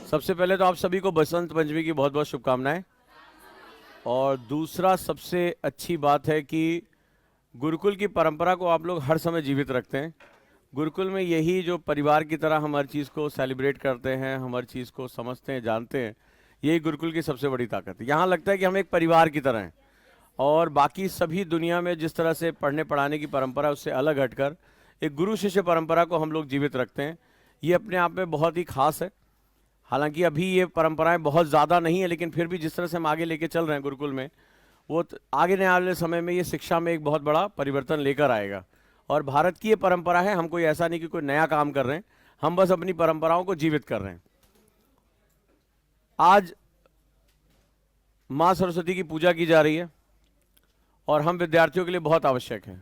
सबसे पहले तो आप सभी को बसंत पंचमी की बहुत बहुत शुभकामनाएं। और दूसरा सबसे अच्छी बात है कि गुरुकुल की परंपरा को आप लोग हर समय जीवित रखते हैं। गुरुकुल में यही जो परिवार की तरह हम हर चीज़ को सेलिब्रेट करते हैं, हम हर चीज़ को समझते हैं, जानते हैं, यही गुरुकुल की सबसे बड़ी ताकत है। यहाँ लगता है कि हम एक परिवार की तरह हैं और बाकी सभी दुनिया में जिस तरह से पढ़ने पढ़ाने की परंपरा उससे अलग हटकर एक गुरु शिष्य परंपरा को हम लोग जीवित रखते हैं। ये अपने आप में बहुत ही खास है। हालांकि अभी ये परंपराएं बहुत ज़्यादा नहीं है, लेकिन फिर भी जिस तरह से हम आगे लेके चल रहे हैं गुरुकुल में, वो आगे आने वाले समय में ये शिक्षा में एक बहुत बड़ा परिवर्तन लेकर आएगा। और भारत की ये परंपरा है, हम कोई ऐसा नहीं कि कोई नया काम कर रहे हैं, हम बस अपनी परंपराओं को जीवित कर रहे हैं। आज माँ सरस्वती की पूजा की जा रही है और हम विद्यार्थियों के लिए बहुत आवश्यक है।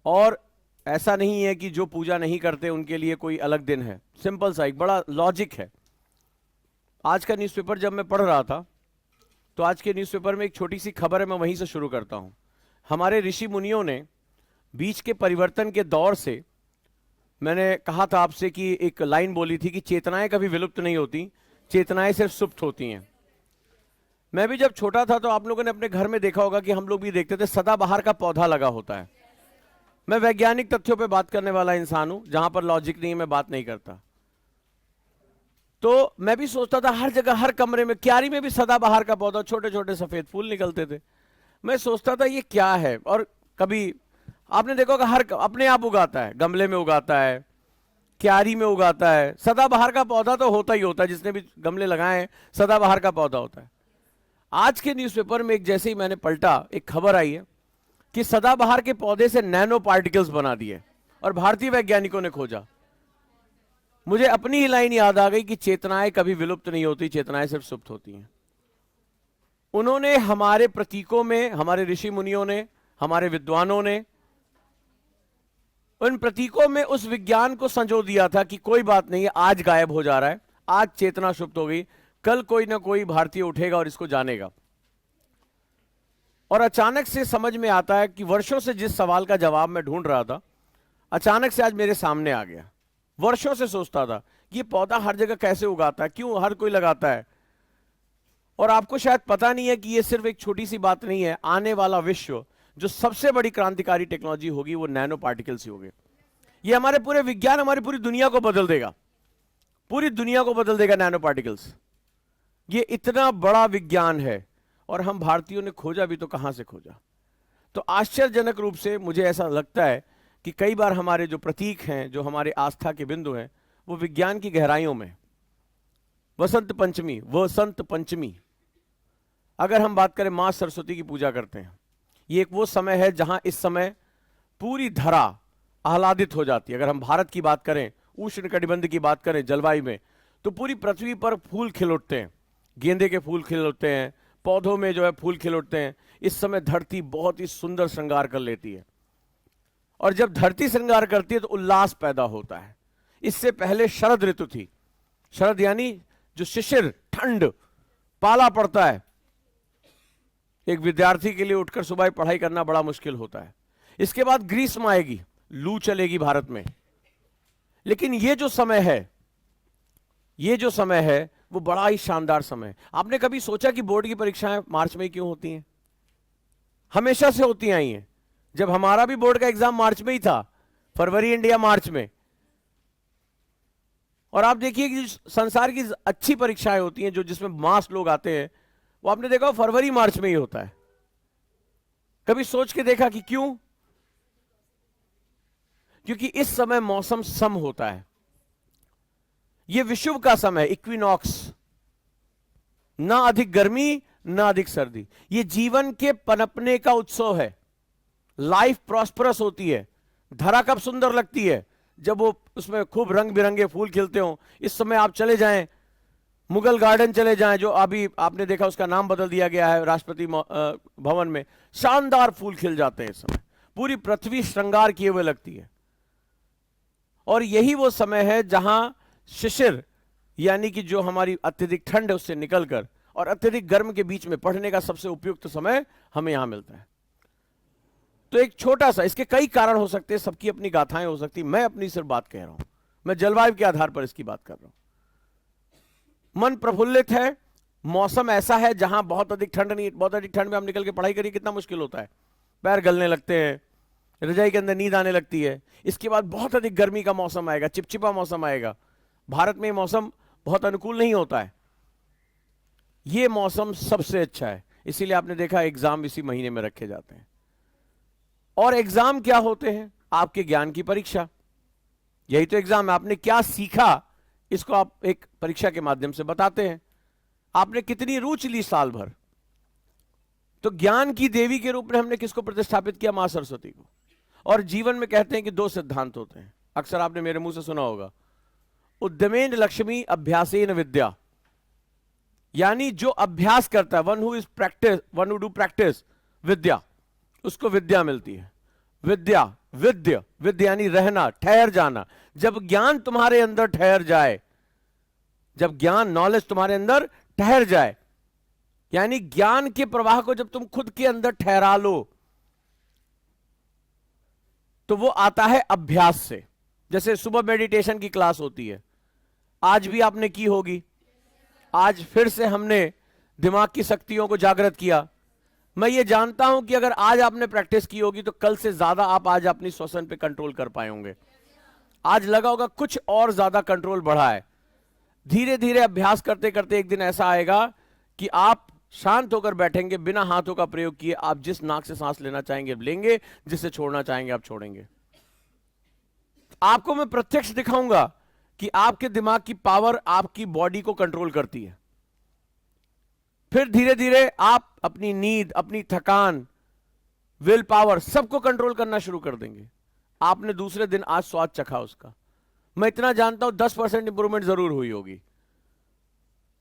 और ऐसा नहीं है कि जो पूजा नहीं करते उनके लिए कोई अलग दिन है। सिंपल सा एक बड़ा लॉजिक है। आज का न्यूज़पेपर जब मैं पढ़ रहा था तो आज के न्यूज़पेपर में एक छोटी सी खबर है, मैं वहीं से शुरू करता हूं। हमारे ऋषि मुनियों ने बीच के परिवर्तन के दौर से, मैंने कहा था आपसे कि एक लाइन बोली थी कि चेतनाएं कभी विलुप्त नहीं होती, चेतनाएं सिर्फ सुप्त होती हैं। मैं भी जब छोटा था तो आप लोगों ने अपने घर में देखा होगा कि हम लोग भी देखते थे, सदाबहार का पौधा लगा होता है। मैं वैज्ञानिक तथ्यों पे बात करने वाला इंसान हूं, जहां पर लॉजिक नहीं है मैं बात नहीं करता। तो मैं भी सोचता था हर जगह, हर कमरे में, क्यारी में भी सदाबहार का पौधा, छोटे छोटे सफेद फूल निकलते थे। मैं सोचता था ये क्या है। और कभी आपने देखा होगा हर अपने आप उगाता है, गमले में उगाता है, क्यारी में उगाता है। सदाबहार का पौधा तो होता ही होता है, जिसने भी गमले लगाए हैं सदाबहार का पौधा होता है। आज के न्यूज़पेपर में एक जैसे ही मैंने पलटा, एक खबर आई है कि सदाबहार के पौधे से नैनो पार्टिकल्स बना दिए और भारतीय वैज्ञानिकों ने खोजा। मुझे अपनी ही लाइन याद आ गई कि चेतनाएं कभी विलुप्त नहीं होती, चेतनाएं सिर्फ सुप्त होती हैं। उन्होंने हमारे प्रतीकों में, हमारे ऋषि मुनियों ने, हमारे विद्वानों ने उन प्रतीकों में उस विज्ञान को संजो दिया था कि कोई बात नहीं है, आज गायब हो जा रहा है, आज चेतना सुप्त हो गई, कल कोई ना कोई भारतीय उठेगा और इसको जानेगा। और अचानक से समझ में आता है कि वर्षों से जिस सवाल का जवाब मैं ढूंढ रहा था, अचानक से आज मेरे सामने आ गया। वर्षों से सोचता था कि ये पौधा हर जगह कैसे उगाता है, क्यों हर कोई लगाता है। और आपको शायद पता नहीं है कि ये सिर्फ एक छोटी सी बात नहीं है। आने वाला विश्व जो सबसे बड़ी क्रांतिकारी टेक्नोलॉजी होगी वो नैनो पार्टिकल्स ही होगी। ये हमारे पूरे विज्ञान, हमारी पूरी दुनिया को बदल देगा, पूरी दुनिया को बदल देगा नैनो पार्टिकल्स। ये इतना बड़ा विज्ञान है और हम भारतीयों ने खोजा भी तो कहां से खोजा। तो आश्चर्यजनक रूप से मुझे ऐसा लगता है कि कई बार हमारे जो प्रतीक हैं, जो हमारे आस्था के बिंदु हैं, वो विज्ञान की गहराइयों में। वसंत पंचमी, वसंत पंचमी, अगर हम बात करें मां सरस्वती की पूजा करते हैं, ये एक वो समय है जहां इस समय पूरी धरा आह्लादित हो जाती है। अगर हम भारत की बात करें, उष्णकटिबंध की बात करें, जलवायु में, तो पूरी पृथ्वी पर फूल खिल उठते हैं, गेंदे के फूल खिल उठते हैं, पौधों में जो है फूल खिल उठते हैं। इस समय धरती बहुत ही सुंदर श्रृंगार कर लेती है और जब धरती श्रृंगार करती है तो उल्लास पैदा होता है। इससे पहले शरद ऋतु थी। शरद यानी जो शिशिर, ठंड, पाला पड़ता है, एक विद्यार्थी के लिए उठकर सुबह पढ़ाई करना बड़ा मुश्किल होता है। इसके बाद ग्रीष्म आएगी, लू चलेगी भारत में। लेकिन ये जो समय है, ये जो समय है वो बड़ा ही शानदार समय है। आपने कभी सोचा कि बोर्ड की परीक्षाएं मार्च में क्यों होती हैं? हमेशा से होती आई हैं। जब हमारा भी बोर्ड का एग्जाम मार्च में ही था, फरवरी इंडिया मार्च में। और आप देखिए कि संसार की अच्छी परीक्षाएं होती हैं, जो जिसमें मास लोग आते हैं, वो आपने देखा फरवरी मार्च में ही होता है। कभी सोच के देखा कि क्यों? क्योंकि इस समय मौसम सम होता है। यह विषुव का समय, इक्विनॉक्स, ना अधिक गर्मी ना अधिक सर्दी। यह जीवन के पनपने का उत्सव है। लाइफ प्रॉस्परस होती है। धरा कब सुंदर लगती है? जब वो उसमें खूब रंग बिरंगे फूल खिलते हो। इस समय आप चले जाएं, मुगल गार्डन चले जाएं, जो अभी आपने देखा उसका नाम बदल दिया गया है राष्ट्रपति भवन में, शानदार फूल खिल जाते हैं। इस समय पूरी पृथ्वी श्रृंगार किए हुए लगती है। और यही वो समय है जहां शिशिर यानी कि जो हमारी अत्यधिक ठंड है उससे निकलकर और अत्यधिक गर्म के बीच में पढ़ने का सबसे उपयुक्त समय हमें यहां मिलता है। तो एक छोटा सा, इसके कई कारण हो सकते हैं, सबकी अपनी गाथाएं हो सकती, मैं अपनी सिर्फ बात कह रहा हूं। मैं जलवायु के आधार पर इसकी बात कर रहा हूं। मन प्रफुल्लित है, मौसम ऐसा है जहां बहुत अधिक ठंड नहीं, बहुत अधिक ठंड में हम निकल के पढ़ाई करिए कितना मुश्किल होता है, पैर गलने लगते हैं, रजाई के अंदर नींद आने लगती है। इसके बाद बहुत अधिक गर्मी का मौसम आएगा, चिपचिपा मौसम आएगा। भारत में मौसम बहुत अनुकूल नहीं होता है, यह मौसम सबसे अच्छा है। इसीलिए आपने देखा एग्जाम इसी महीने में रखे जाते हैं। और एग्जाम क्या होते हैं? आपके ज्ञान की परीक्षा, यही तो एग्जाम है। आपने क्या सीखा इसको आप एक परीक्षा के माध्यम से बताते हैं। आपने कितनी रुचि ली साल भर। तो ज्ञान की देवी के रूप में हमने किसको प्रतिष्ठापित किया? मां सरस्वती को। और जीवन में कहते हैं कि दो सिद्धांत होते हैं, अक्सर आपने मेरे मुंह से सुना होगा, उद्यमेन लक्ष्मी अभ्यासेन विद्या। यानी जो अभ्यास करता है, वन हु डू प्रैक्टिस विद्या, उसको विद्या मिलती है। विद्या, विद्य यानी रहना, ठहर जाना। जब ज्ञान तुम्हारे अंदर ठहर जाए, जब ज्ञान नॉलेज तुम्हारे अंदर ठहर जाए, यानी ज्ञान के प्रवाह को जब तुम खुद के अंदर ठहरा लो, तो वो आता है अभ्यास से। जैसे सुबह मेडिटेशन की क्लास होती है, आज भी आपने की होगी। आज फिर से हमने दिमाग की शक्तियों को जागृत किया। मैं ये जानता हूं कि अगर आज आपने प्रैक्टिस की होगी तो कल से ज्यादा आप आज अपनी श्वसन पे कंट्रोल कर पाए होंगे। आज लगा होगा कुछ और ज्यादा कंट्रोल बढ़ा है। धीरे धीरे अभ्यास करते करते एक दिन ऐसा आएगा कि आप शांत होकर बैठेंगे, बिना हाथों का प्रयोग किए। आप जिस नाक से सांस लेना चाहेंगे लेंगे, जिससे छोड़ना चाहेंगे आप छोड़ेंगे। आपको मैं प्रत्यक्ष दिखाऊंगा कि आपके दिमाग की पावर आपकी बॉडी को कंट्रोल करती है। फिर धीरे धीरे आप अपनी नींद, अपनी थकान, विल पावर सबको कंट्रोल करना शुरू कर देंगे। आपने दूसरे दिन आज स्वाद चखा उसका। मैं इतना जानता हूं 10% इंप्रूवमेंट जरूर हुई होगी।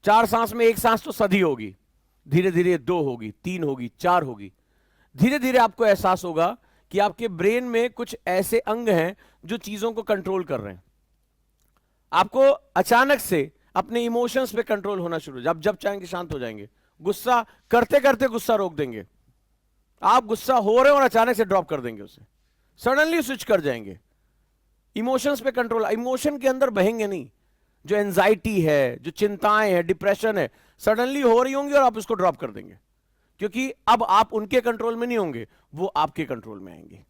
4 सांस में 1 सांस तो सधी होगी, धीरे धीरे 2 होगी, 3 होगी, 4 होगी। धीरे धीरे आपको एहसास होगा कि आपके ब्रेन में कुछ ऐसे अंग हैं जो चीजों को कंट्रोल कर रहे हैं। आपको अचानक से अपने इमोशंस पे कंट्रोल होना शुरू, जब चाहेंगे शांत हो जाएंगे। गुस्सा करते करते गुस्सा रोक देंगे। आप गुस्सा हो रहे हो और अचानक से ड्रॉप कर देंगे उसे, सडनली स्विच कर जाएंगे। इमोशंस पे कंट्रोल, इमोशन के अंदर बहेंगे नहीं। जो एंजाइटी है, जो चिंताएं हैं, डिप्रेशन है, सडनली हो रही होंगी और आप उसको ड्रॉप कर देंगे, क्योंकि अब आप उनके कंट्रोल में नहीं होंगे, वो आपके कंट्रोल में आएंगे।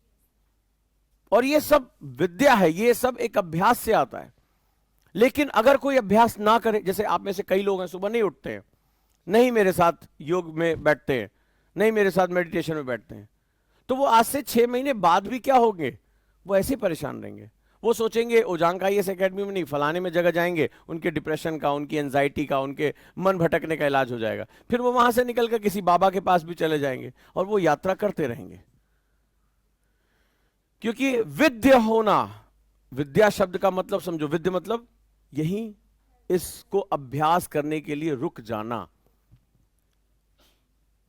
और ये सब विद्या है, ये सब एक अभ्यास से आता है। लेकिन अगर कोई अभ्यास ना करे, जैसे आप में से कई लोग हैं सुबह नहीं उठते हैं, नहीं मेरे साथ योग में बैठते हैं, नहीं मेरे साथ मेडिटेशन में बैठते हैं, तो वो आज से 6 महीने बाद भी क्या होंगे? वो ऐसे परेशान रहेंगे। वो सोचेंगे ओजांग आईएएस एकेडमी में नहीं, फलाने में जगह जाएंगे, उनके डिप्रेशन का, उनकी एंजाइटी का, उनके मन भटकने का इलाज हो जाएगा। फिर वो वहां से निकलकर किसी बाबा के पास भी चले जाएंगे और वो यात्रा करते रहेंगे। क्योंकि विद्य होना, विद्या शब्द का मतलब समझो, विद्य मतलब यही, इसको अभ्यास करने के लिए रुक जाना,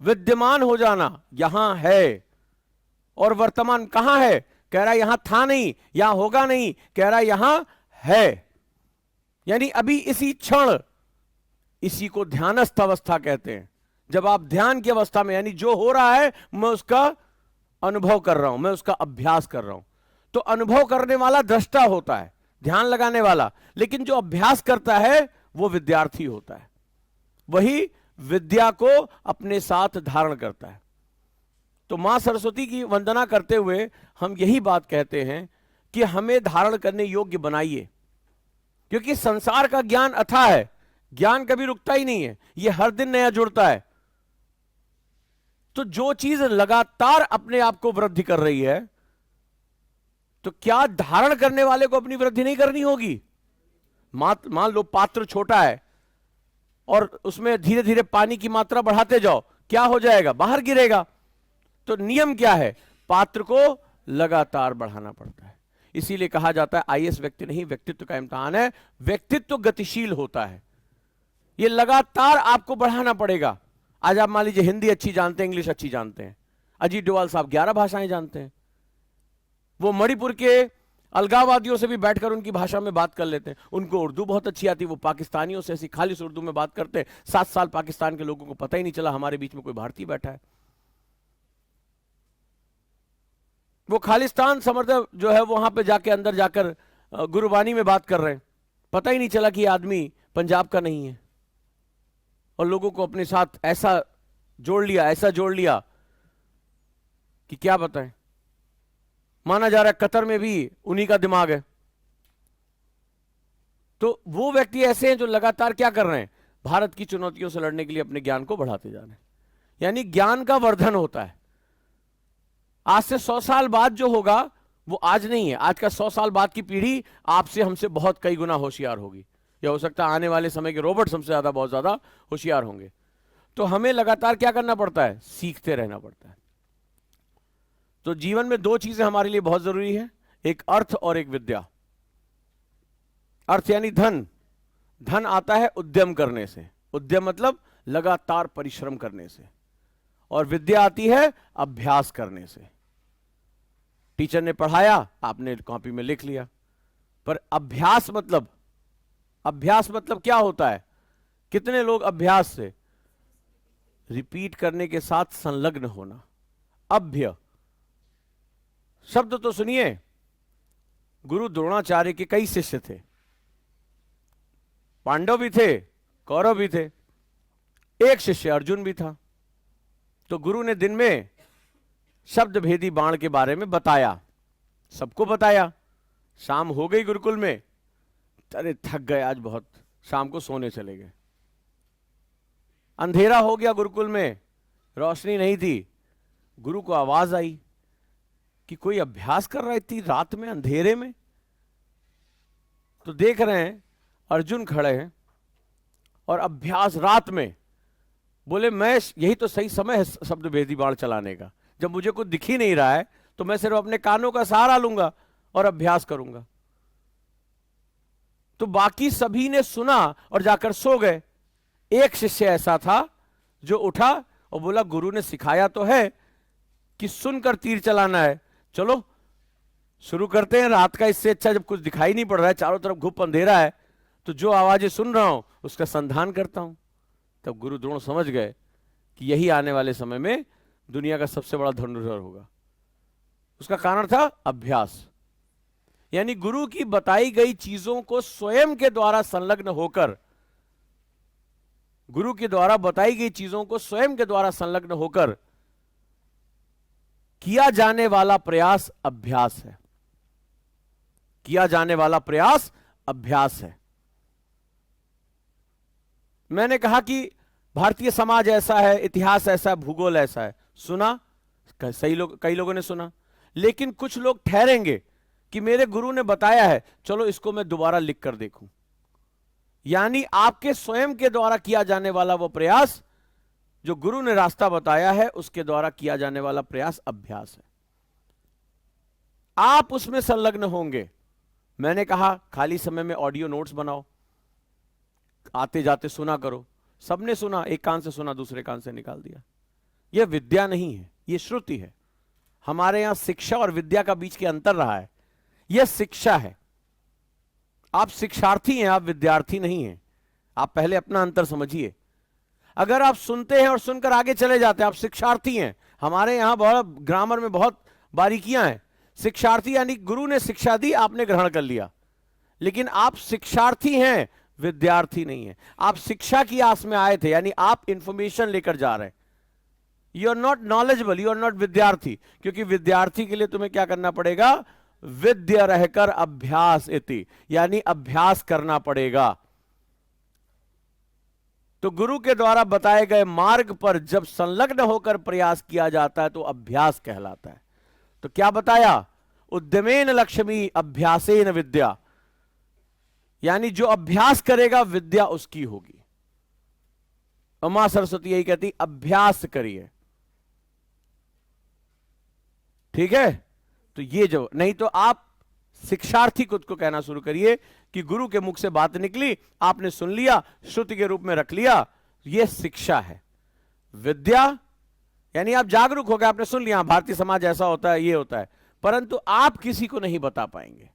विद्यमान हो जाना। यहां है और वर्तमान कहां है? कह रहा यहां था नहीं, यहां होगा नहीं, कह रहा यहां है। यानी अभी इसी क्षण, इसी को ध्यानस्थ अवस्था कहते हैं। जब आप ध्यान की अवस्था में, यानी जो हो रहा है मैं उसका अनुभव कर रहा हूं, मैं उसका अभ्यास कर रहा हूं। तो अनुभव करने वाला दृष्टा होता है, ध्यान लगाने वाला, लेकिन जो अभ्यास करता है वो विद्यार्थी होता है। वही विद्या को अपने साथ धारण करता है। तो मां सरस्वती की वंदना करते हुए हम यही बात कहते हैं कि हमें धारण करने योग्य बनाइए, क्योंकि संसार का ज्ञान अथाह है, ज्ञान कभी रुकता ही नहीं है, यह हर दिन नया जुड़ता है। तो जो चीज लगातार अपने आप को वृद्धि कर रही है, तो क्या धारण करने वाले को अपनी वृद्धि नहीं करनी होगी? मान लो पात्र छोटा है और उसमें धीरे धीरे पानी की मात्रा बढ़ाते जाओ, क्या हो जाएगा? बाहर गिरेगा। तो नियम क्या है? पात्र को लगातार बढ़ाना पड़ता है। इसीलिए कहा जाता है आईएएस व्यक्ति नहीं, व्यक्तित्व का इम्तिहान है। व्यक्तित्व गतिशील होता है, ये लगातार आपको बढ़ाना पड़ेगा। आज आप मान लीजिए हिंदी अच्छी जानते हैं, इंग्लिश अच्छी जानते हैं, अजीत डोवाल साहब 11 भाषाएं जानते हैं। वो मणिपुर के अलगाववादियों से भी बैठकर उनकी भाषा में बात कर लेते हैं। उनको उर्दू बहुत अच्छी आती है, वो पाकिस्तानियों से ऐसी खालिश उर्दू में बात करते हैं। 7 साल पाकिस्तान के लोगों को पता ही नहीं चला हमारे बीच में कोई भारतीय बैठा है। वो खालिस्तान समर्थक जो है, वो वहां पे जाके अंदर जाकर गुरबानी में बात कर रहे हैं, पता ही नहीं चला कि ये आदमी पंजाब का नहीं है, और लोगों को अपने साथ ऐसा जोड़ लिया, ऐसा जोड़ लिया कि क्या बताएं। माना जा रहा है कतर में भी उन्हीं का दिमाग है। तो वो व्यक्ति ऐसे हैं जो लगातार क्या कर रहे हैं, भारत की चुनौतियों से लड़ने के लिए अपने ज्ञान को बढ़ाते जा रहे हैं। यानी ज्ञान का वर्धन होता है। आज से 100 साल बाद जो होगा वो आज नहीं है। आज का 100 साल बाद की पीढ़ी आपसे हमसे बहुत कई गुना होशियार होगी, या हो सकता है आने वाले समय के रोबोट्स हमसे ज्यादा बहुत ज्यादा होशियार होंगे। तो हमें लगातार क्या करना पड़ता है, सीखते रहना पड़ता है। तो जीवन में दो चीजें हमारे लिए बहुत जरूरी है, एक अर्थ और एक विद्या। अर्थ यानी धन। धन आता है उद्यम करने से, उद्यम मतलब लगातार परिश्रम करने से, और विद्या आती है अभ्यास करने से। टीचर ने पढ़ाया, आपने कॉपी में लिख लिया, पर अभ्यास मतलब क्या होता है? कितने लोग अभ्यास से, रिपीट करने के साथ संलग्न होना। अभ्य शब्द तो सुनिए, गुरु द्रोणाचार्य के कई शिष्य थे, पांडव भी थे, कौरव भी थे, एक शिष्य अर्जुन भी था। तो गुरु ने दिन में शब्द भेदी बाण के बारे में बताया, सबको बताया। शाम हो गई गुरुकुल में, अरे थक गए आज बहुत, शाम को सोने चले गए। अंधेरा हो गया गुरुकुल में, रोशनी नहीं थी। गुरु को आवाज आई कि कोई अभ्यास कर रहा है इतनी रात में अंधेरे में। तो देख रहे हैं अर्जुन खड़े हैं और अभ्यास रात में। बोले मैं, यही तो सही समय है शब्द भेदी बाण चलाने का, जब मुझे कुछ दिख ही नहीं रहा है तो मैं सिर्फ अपने कानों का सहारा लूंगा और अभ्यास करूंगा। तो बाकी सभी ने सुना और जाकर सो गए। एक शिष्य ऐसा था जो उठा और बोला गुरु ने सिखाया तो है कि सुनकर तीर चलाना है, चलो शुरू करते हैं। रात का इससे अच्छा, जब कुछ दिखाई नहीं पड़ रहा है, चारों तरफ घुप अंधेरा है, तो जो आवाजें सुन रहा हूं उसका संधान करता हूं। तब गुरु द्रोण समझ गए कि यही आने वाले समय में दुनिया का सबसे बड़ा धनुर्धर होगा। उसका कारण था अभ्यास। यानी गुरु की बताई गई चीजों को स्वयं के द्वारा संलग्न होकर, गुरु के द्वारा बताई गई चीजों को स्वयं के द्वारा संलग्न होकर किया जाने वाला प्रयास अभ्यास है। किया जाने वाला प्रयास अभ्यास है। मैंने कहा कि भारतीय समाज ऐसा है, इतिहास ऐसा है, भूगोल ऐसा है। सुना, कई लोगों ने सुना, लेकिन कुछ लोग ठहरेंगे कि मेरे गुरु ने बताया है, चलो इसको मैं दोबारा लिख कर देखूं। यानी आपके स्वयं के द्वारा किया जाने वाला वो प्रयास, जो गुरु ने रास्ता बताया है, उसके द्वारा किया जाने वाला प्रयास अभ्यास है। आप उसमें संलग्न होंगे। मैंने कहा खाली समय में ऑडियो नोट्स बनाओ, आते जाते सुना करो। सबने सुना, एक कान से सुना दूसरे कान से निकाल दिया। यह विद्या नहीं है, यह श्रुति है। हमारे यहां शिक्षा और विद्या का बीच के अंतर रहा है। यह शिक्षा है। आप शिक्षार्थी हैं, आप विद्यार्थी नहीं हैं। आप पहले अपना अंतर समझिए। अगर आप सुनते हैं और सुनकर आगे चले जाते हैं, आप शिक्षार्थी हैं। हमारे यहां बहुत ग्रामर में बहुत बारीकियां हैं। शिक्षार्थी यानी गुरु ने शिक्षा दी, आपने ग्रहण कर लिया, लेकिन आप शिक्षार्थी हैं, विद्यार्थी नहीं है। आप शिक्षा की आस में आए थे, यानी आप इंफॉर्मेशन लेकर जा रहे हैं। You are not knowledgeable, you are not विद्यार्थी। क्योंकि विद्यार्थी के लिए तुम्हें क्या करना पड़ेगा? विद्या रहकर अभ्यास इति, यानी अभ्यास करना पड़ेगा। तो गुरु के द्वारा बताए गए मार्ग पर जब संलग्न होकर प्रयास किया जाता है तो अभ्यास कहलाता है। तो क्या बताया? उद्यमेन लक्ष्मी अभ्यासेन विद्या, यानी जो अभ्यास करेगा विद्या उसकी होगी। और मां सरस्वती यही कहती, अभ्यास करिए। ठीक है? तो ये जो, नहीं तो आप शिक्षार्थी खुद को कहना शुरू करिए कि गुरु के मुख से बात निकली, आपने सुन लिया, श्रुति के रूप में रख लिया, यह शिक्षा है। विद्या यानी आप जागरूक हो गए, आपने सुन लिया भारतीय समाज ऐसा होता है, ये होता है, परंतु आप किसी को नहीं बता पाएंगे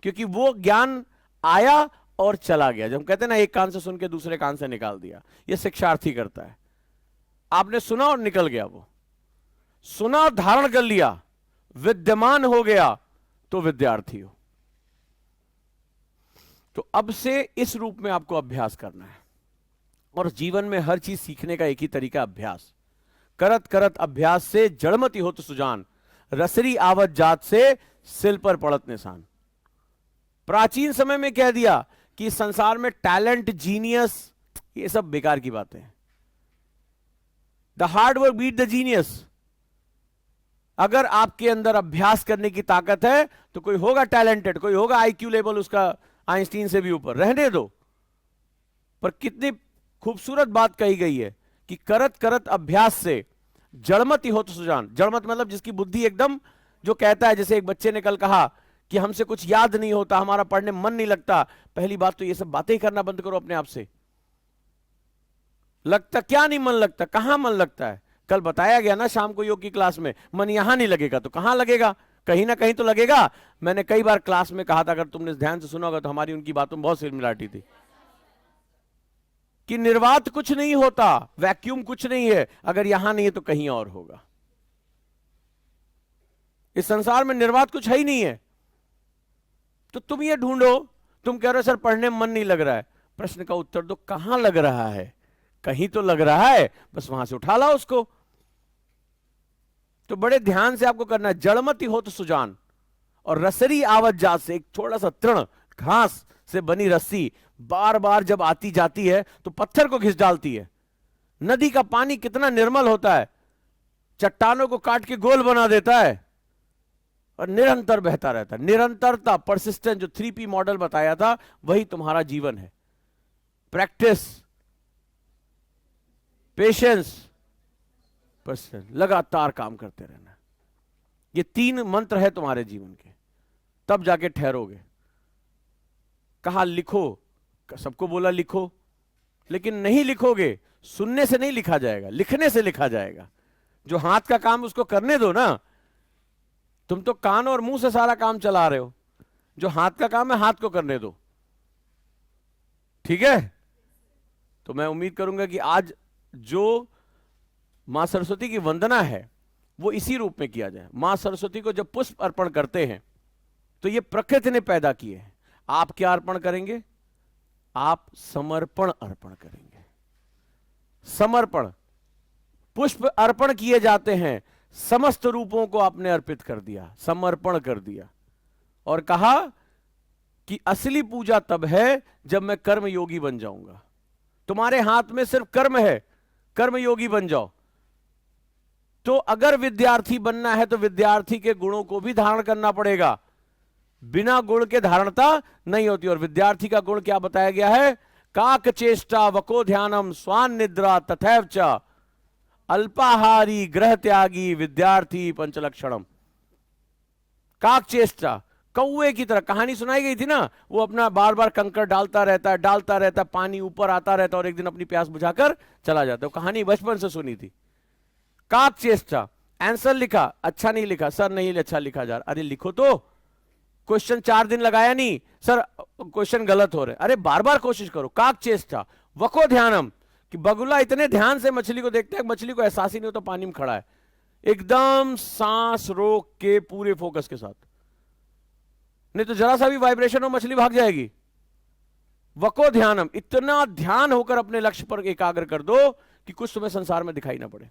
क्योंकि वो ज्ञान आया और चला गया। जब हम कहते हैं ना, एक कान से सुन के दूसरे कान से निकाल दिया, यह शिक्षार्थी करता है। आपने सुना और निकल गया, वो सुना और धारण कर लिया, विद्यमान हो गया, तो विद्यार्थी हो। तो अब से इस रूप में आपको अभ्यास करना है, और जीवन में हर चीज सीखने का एक ही तरीका, अभ्यास। करत करत अभ्यास से जड़मति होत सुजान, रसरी आवत जात से सिल पर पड़त निशान। प्राचीन समय में कह दिया कि संसार में टैलेंट, जीनियस, ये सब बेकार की बातें हैं। The hard work beat the genius. अगर आपके अंदर अभ्यास करने की ताकत है तो कोई होगा टैलेंटेड, कोई होगा आईक्यू लेवल उसका आइंस्टीन से भी ऊपर, रहने दो। पर कितनी खूबसूरत बात कही गई है कि करत करत अभ्यास से जड़मति हो तो सुजान। जड़मत मतलब जिसकी बुद्धि एकदम, जो कहता है, जैसे एक बच्चे ने कल कहा कि हमसे कुछ याद नहीं होता, हमारा पढ़ने मन नहीं लगता। पहली बात तो ये सब बातें ही करना बंद करो अपने आप से। लगता क्या नहीं मन लगता, कहां मन लगता है? कल बताया गया ना शाम को योग की क्लास में, मन यहां नहीं लगेगा तो कहां लगेगा? कहीं ना कहीं तो लगेगा। मैंने कई बार क्लास में कहा था, अगर तुमने ध्यान से सुना होगा तो हमारी उनकी बातों में बहुत सिमिलरिटी थी, कि निर्वात कुछ नहीं होता, वैक्यूम कुछ नहीं है, अगर यहां नहीं है तो कहीं और होगा। इस संसार में निर्वात कुछ है ही नहीं है। तो तुम ये ढूंढो, तुम कह रहे हो सर पढ़ने में मन नहीं लग रहा है, प्रश्न का उत्तर दो, कहां लग रहा है? कहीं तो लग रहा है, बस वहां से उठा लाओ उसको। तो बड़े ध्यान से आपको करना है। जड़मति हो तो सुजान, और रसरी आवत जात से, एक थोड़ा सा तृण घास से बनी रस्सी बार बार जब आती जाती है तो पत्थर को घिस डालती है। नदी का पानी कितना निर्मल होता है, चट्टानों को काट के गोल बना देता है और निरंतर बहता रहता है। निरंतरता, परसिस्टेंस, जो 3P मॉडल बताया था, वही तुम्हारा जीवन है। प्रैक्टिस, पेशेंस, परसिस्टेंस, लगातार काम करते रहना। ये 3 मंत्र है तुम्हारे जीवन के, तब जाके ठहरोगे। कहा लिखो, सबको बोला लिखो, लेकिन नहीं लिखोगे। सुनने से नहीं लिखा जाएगा, लिखने से लिखा जाएगा। जो हाथ का काम उसको करने दो ना। तुम तो कान और मुंह से सारा काम चला रहे हो, जो हाथ का काम है हाथ को करने दो, ठीक है? तो मैं उम्मीद करूंगा कि आज जो मां सरस्वती की वंदना है वो इसी रूप में किया जाए। मां सरस्वती को जब पुष्प अर्पण करते हैं तो ये प्रकृति ने पैदा किए हैं। आप क्या अर्पण करेंगे? आप समर्पण अर्पण करेंगे। समर्पण, पुष्प अर्पण किए जाते हैं, समस्त रूपों को आपने अर्पित कर दिया, समर्पण कर दिया, और कहा कि असली पूजा तब है जब मैं कर्म योगी बन जाऊंगा। तुम्हारे हाथ में सिर्फ कर्म है, कर्म योगी बन जाओ। तो अगर विद्यार्थी बनना है तो विद्यार्थी के गुणों को भी धारण करना पड़ेगा। बिना गुण के धारणता नहीं होती। और विद्यार्थी का गुण क्या बताया गया है? काक चेष्टा वको ध्यानम स्वान निद्रा तथैव च अल्पाहारी ग्रह त्यागी विद्यार्थी पंचलक्षणम। काक चेष्टा, कौए की तरह। कहानी सुनाई गई थी ना, वो अपना बार बार कंकड़ डालता रहता है, पानी ऊपर आता रहता है और एक दिन अपनी प्यास बुझाकर चला जाता है। कहानी बचपन से सुनी थी। काक चेष्टा, आंसर लिखा, अच्छा नहीं लिखा, सर नहीं अच्छा लिखा जा रहा। अरे लिखो तो, क्वेश्चन 4 दिन लगाया नहीं, सर क्वेश्चन गलत हो रहे, अरे बार बार कोशिश करो। काक चेष्टा वको ध्यानम, कि बगुला इतने ध्यान से मछली को देखता है, मछली को एहसास ही नहीं होता पानी में खड़ा है, एकदम सांस रोक के पूरे फोकस के साथ, नहीं तो जरा सा भी वाइब्रेशन हो मछली भाग जाएगी। वको ध्यानम, इतना ध्यान होकर अपने लक्ष्य पर एकाग्र कर दो कि कुछ तुम्हें संसार में दिखाई ना पड़े।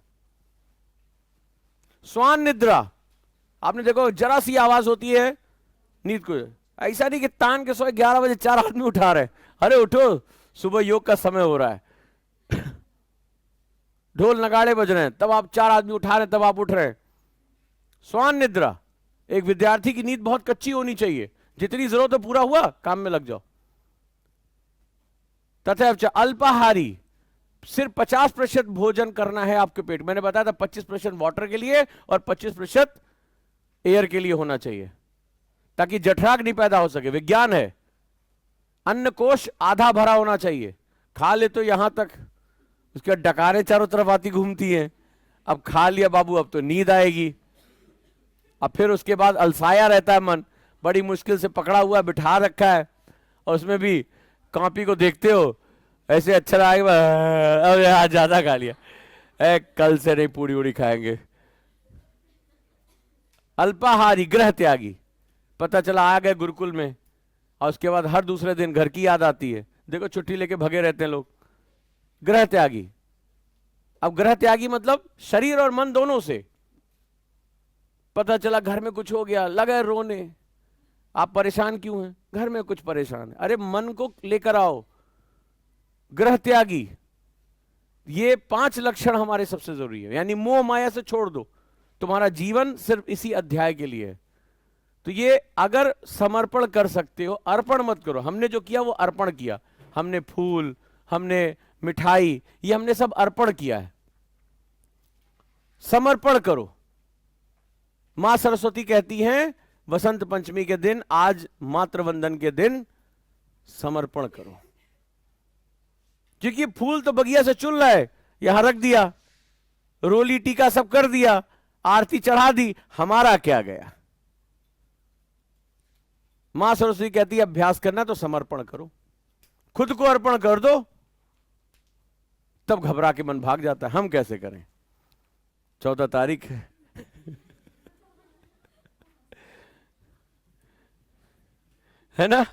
स्वान निद्रा, आपने देखो जरा सी आवाज होती है नींद को, ऐसा नहीं कि तान के सोए 11 बजे 4 आदमी उठा रहे, अरे उठो सुबह योग का समय हो रहा है, ढोल नगाड़े बज रहे हैं, तब आप 4 आदमी उठा रहे हैं, तब आप उठ रहे हैं। स्वान निद्रा, एक विद्यार्थी की नींद बहुत कच्ची होनी चाहिए, जितनी जरूरत है पूरा हुआ, काम में लग जाओ। तथा अल्पाहारी, सिर्फ 50% भोजन करना है आपके पेट। मैंने बताया था 25% वाटर के लिए और 25% एयर के लिए होना चाहिए, ताकि जठराग नहीं पैदा हो सके। विज्ञान है। अन्न कोश आधा भरा होना चाहिए। खा ले तो यहां तक, उसके बाद डकारें चारों तरफ आती घूमती हैं। अब खा लिया बाबू, अब तो नींद आएगी। अब फिर उसके बाद अलसाया रहता है मन, बड़ी मुश्किल से पकड़ा हुआ बिठा रखा है, और उसमें भी कॉपी को देखते हो ऐसे, अच्छा लगेगा, अरे आज ज्यादा खा लिया, कल से नहीं पूरी उड़ी खाएंगे। अल्पाहारी ग्रह त्यागी, पता चला आ गए गुरुकुल में, और उसके बाद हर दूसरे दिन घर की याद आती है। देखो छुट्टी लेके भगे रहते हैं लोग। ग्रह त्यागी। अब ग्रह त्यागी मतलब शरीर और मन दोनों से। पता चला घर में कुछ हो गया, लगे रोने। आप परेशान क्यों हैं? घर में कुछ परेशान है। अरे मन को लेकर आओ। ग्रह त्यागी। ये 5 लक्षण हमारे सबसे जरूरी है। यानी मोह माया से छोड़ दो। तुम्हारा जीवन सिर्फ इसी अध्याय के लिए है। तो ये अगर समर्पण कर सकते हो, अर्पण मत करो। हमने जो किया वो अर्पण किया। हमने फूल, हमने मिठाई, ये हमने सब अर्पण किया है। समर्पण करो। मां सरस्वती कहती हैं वसंत पंचमी के दिन, आज मातृ वंदन के दिन समर्पण करो। क्योंकि फूल तो बगिया से चुन रहा है, यहां रख दिया, रोली टीका सब कर दिया, आरती चढ़ा दी, हमारा क्या गया। मां सरस्वती कहती है अभ्यास करना तो समर्पण करो, खुद को अर्पण कर दो, तब घबरा के मन भाग जाता है। हम कैसे करें? 14 तारीख है। है ना?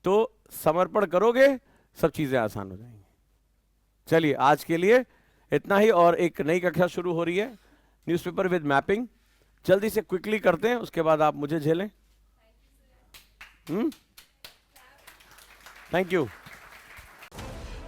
तो समर्पण करोगे, सब चीजें आसान हो जाएंगी। चलिए आज के लिए इतना ही। और एक नई कक्षा शुरू हो रही है, न्यूज़पेपर विद मैपिंग। जल्दी से क्विकली करते हैं, उसके बाद आप मुझे झेलें। Thank you.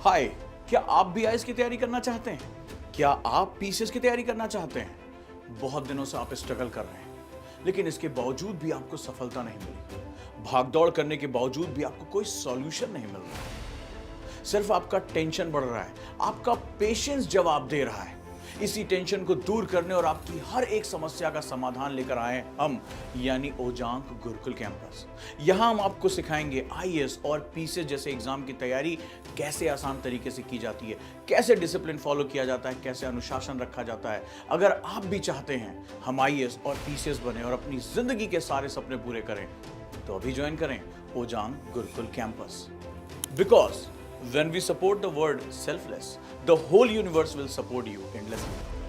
हाय, क्या आप भी आईएएस की तैयारी करना चाहते हैं? क्या आप पीसीएस की तैयारी करना चाहते हैं? बहुत दिनों से आप स्ट्रगल कर रहे हैं, लेकिन इसके बावजूद भी आपको सफलता नहीं मिली। भागदौड़ करने के बावजूद भी आपको कोई सॉल्यूशन नहीं मिल रहा। सिर्फ आपका टेंशन बढ़ रहा है, आपका पेशेंस जवाब दे रहा है। इसी टेंशन को दूर करने और आपकी हर एक समस्या का समाधान लेकर आए हम, यानी ओजांक गुरुकुल कैंपस। यहां हम आपको सिखाएंगे आईएएस और पीसीएस जैसे एग्जाम की तैयारी कैसे आसान तरीके से की जाती है, कैसे डिसिप्लिन फॉलो किया जाता है, कैसे अनुशासन रखा जाता है। अगर आप भी चाहते हैं हम आईएएस और पीसीएस बने और अपनी जिंदगी के सारे सपने पूरे करें, तो अभी ज्वाइन करें Ojaank Gurukul campus. Because when we support the word selfless, the whole universe will support you endlessly.